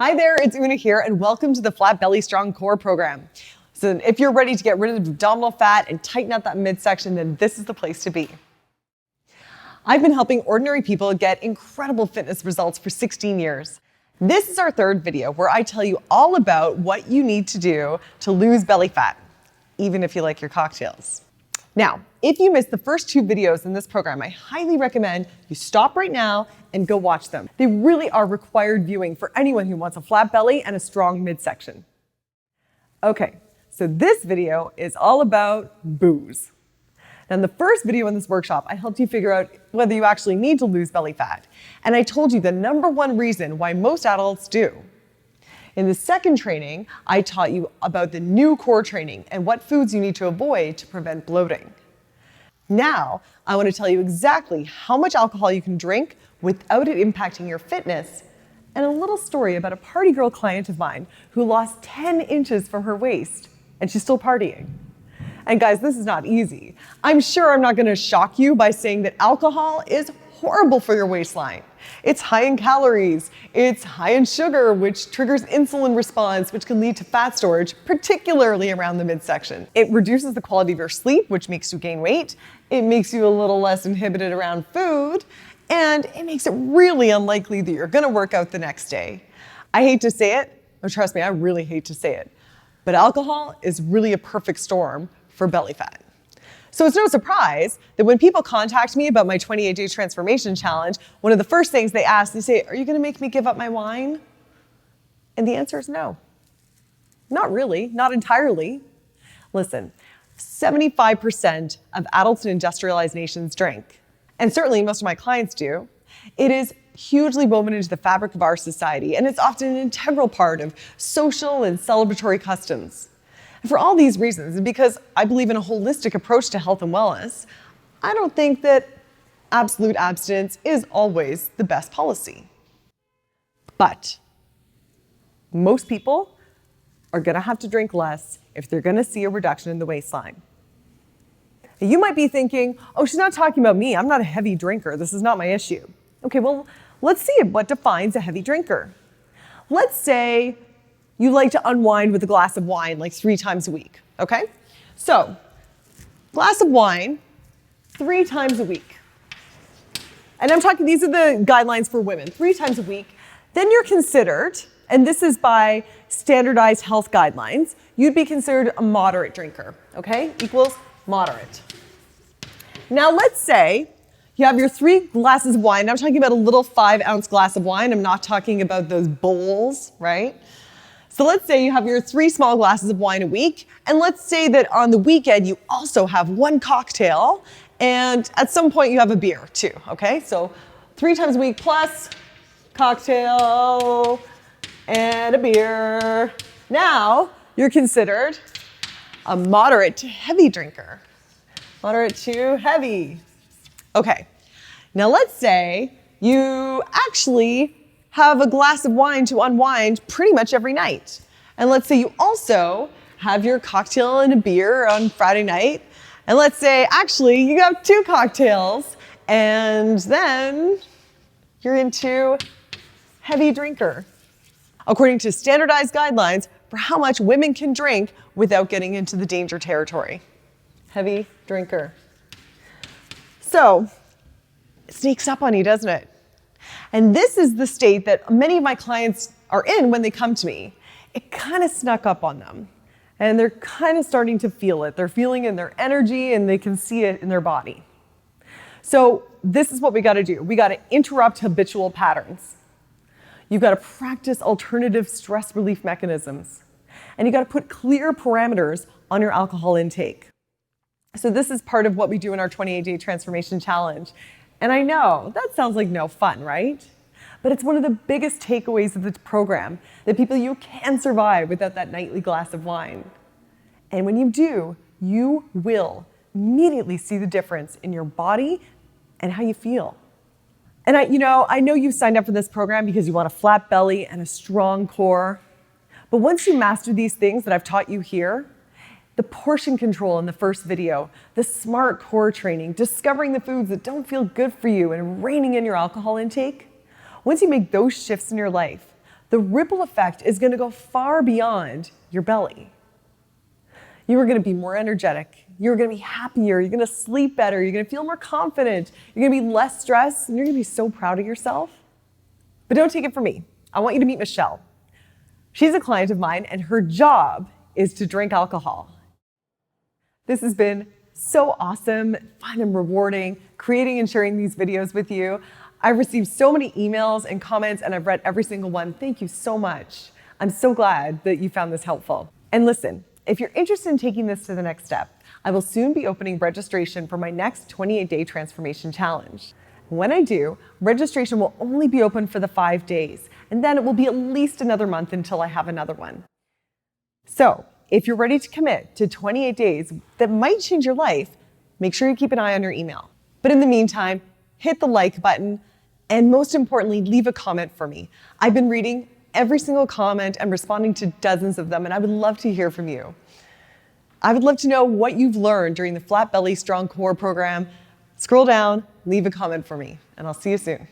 Hi there, it's Una here, and welcome to the Flat Belly Strong Core program. So if you're ready to get rid of abdominal fat and tighten up that midsection, then this is the place to be. I've been helping ordinary people get incredible fitness results for 16 years. This is our third video where I tell you all about what you need to do to lose belly fat, even if you like your cocktails. Now, if you missed the first two videos in this program, I highly recommend you stop right now and go watch them. They really are required viewing for anyone who wants a flat belly and a strong midsection. Okay, so this video is all about booze. Now, in the first video in this workshop, I helped you figure out whether you actually need to lose belly fat. And I told you the number one reason why most adults do. In the second training, I taught you about the new core training and what foods you need to avoid to prevent bloating. Now, I want to tell you exactly how much alcohol you can drink without it impacting your fitness, and a little story about a party girl client of mine who lost 10 inches from her waist, and she's still partying. And guys, this is not easy. I'm sure I'm not going to shock you by saying that alcohol is horrible for your waistline. It's high in calories, it's high in sugar, which triggers insulin response, which can lead to fat storage, particularly around the midsection. It reduces the quality of your sleep, which makes you gain weight. It makes you a little less inhibited around food, and it makes it really unlikely that you're gonna work out the next day. I hate to say it, but trust me, I really hate to say it, but alcohol is really a perfect storm for belly fat. So it's no surprise that when people contact me about my 28-day transformation challenge, one of the first things they ask, they say, "Are you gonna make me give up my wine?" And the answer is no. Not really, not entirely. Listen, 75% of adults in industrialized nations drink, and certainly most of my clients do. It is hugely woven into the fabric of our society, and it's often an integral part of social and celebratory customs. And for all these reasons, and because I believe in a holistic approach to health and wellness, I don't think that absolute abstinence is always the best policy. But most people are gonna have to drink less if they're gonna see a reduction in the waistline. You might be thinking, oh, she's not talking about me. I'm not a heavy drinker. This is not my issue. Okay, well, let's see what defines a heavy drinker. Let's say you like to unwind with a glass of wine like 3 times a week, okay? So, glass of wine 3 times a week. And I'm talking, these are the guidelines for women, 3 times a week. Then you're considered, and this is by standardized health guidelines, you'd be considered a moderate drinker, okay? Equals moderate. Now let's say you have your 3 glasses of wine. I'm talking about a little 5-ounce glass of wine. I'm not talking about those bowls, right? So let's say you have your 3 small glasses of wine a week, and let's say that on the weekend you also have 1 cocktail, and at some point you have a beer too, okay? So 3 times a week plus cocktail and a beer. Now you're considered a moderate to heavy drinker. Moderate to heavy. Okay, now let's say you actually have a glass of wine to unwind pretty much every night. And let's say you also have your cocktail and a beer on Friday night. And let's say actually you have 2 cocktails and then you're into heavy drinker. According to standardized guidelines for how much women can drink without getting into the danger territory. Heavy drinker. So, it sneaks up on you, doesn't it? And this is the state that many of my clients are in when they come to me. It kind of snuck up on them. And they're kind of starting to feel it. They're feeling it in their energy and they can see it in their body. So this is what we gotta do. We gotta interrupt habitual patterns. You've gotta practice alternative stress relief mechanisms. And you gotta put clear parameters on your alcohol intake. So this is part of what we do in our 28-day transformation challenge. And I know, that sounds like no fun, right? But it's one of the biggest takeaways of the program, that you can survive without that nightly glass of wine. And when you do, you will immediately see the difference in your body and how you feel. And I know you signed up for this program because you want a flat belly and a strong core. But once you master these things that I've taught you here, the portion control in the first video, the smart core training, discovering the foods that don't feel good for you and reining in your alcohol intake, once you make those shifts in your life, the ripple effect is going to go far beyond your belly. You are going to be more energetic. You're going to be happier. You're going to sleep better. You're going to feel more confident. You're going to be less stressed, and you're going to be so proud of yourself. But don't take it from me. I want you to meet Michelle. She's a client of mine, and her job is to drink alcohol. This has been so awesome, fun, and rewarding, creating and sharing these videos with you. I've received so many emails and comments, and I've read every single one. Thank you so much. I'm so glad that you found this helpful. And listen, if you're interested in taking this to the next step, I will soon be opening registration for my next 28-day transformation challenge. When I do, registration will only be open for the 5 days, and then it will be at least another month until I have another one. So, if you're ready to commit to 28 days that might change your life, make sure you keep an eye on your email. But in the meantime, hit the like button, and most importantly, leave a comment for me. I've been reading every single comment and responding to dozens of them, and I would love to hear from you. I would love to know what you've learned during the Flat Belly Strong Core program. Scroll down, leave a comment for me, and I'll see you soon.